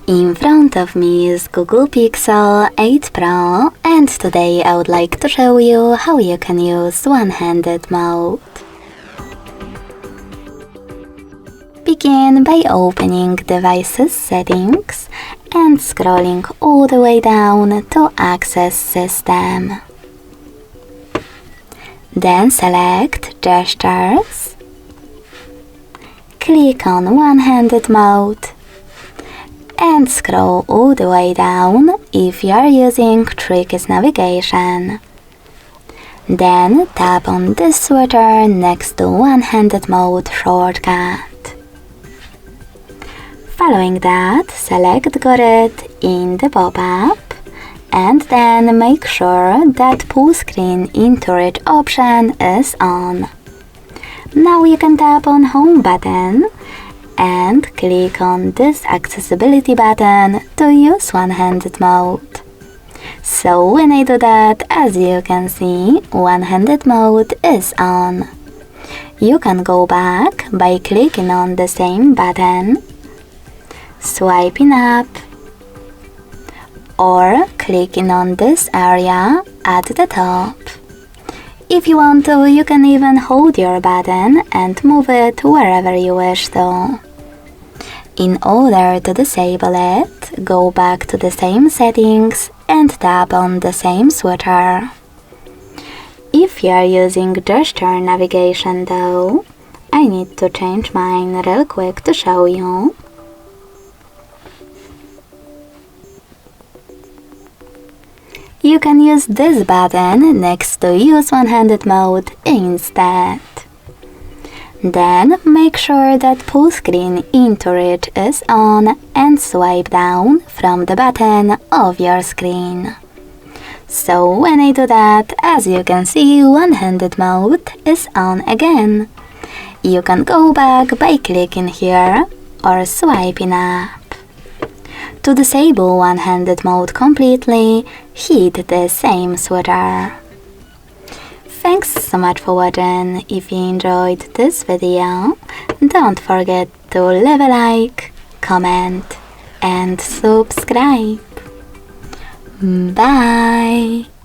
In front of me is Google Pixel 8 Pro, and today I would like to show you how you can use one-handed mode. Begin by opening Devices Settings and scrolling all the way down to Access System. Then select Gestures, click on One-handed Mode, and scroll all the way down if you are using Trick's navigation. Then tap on this switcher next to One-handed Mode shortcut. Following that, select Got It in the pop-up, and then make sure that Pull Screen into Reach option is on. Now you can tap on Home button and click on this accessibility button to use one-handed mode. So when I do that, as you can see, one-handed mode is on. You can go back by clicking on the same button, swiping up, or clicking on this area at the top. If you want to, you can even hold your button and move it wherever you wish to. In order to disable it, go back to the same settings and tap on the same switcher. If you are using gesture navigation though, I need to change mine real quick to show you. You can use this button next to Use One-handed Mode instead. Then make sure that Pull Screen into Reach is on and swipe down from the button of your screen. So when I do that, as you can see, one-handed mode is on again. You can go back by clicking here or swiping up. To disable one-handed mode completely, hit the same switcher. Thanks so much for watching. If you enjoyed this video, don't forget to leave a like, comment and subscribe. Bye!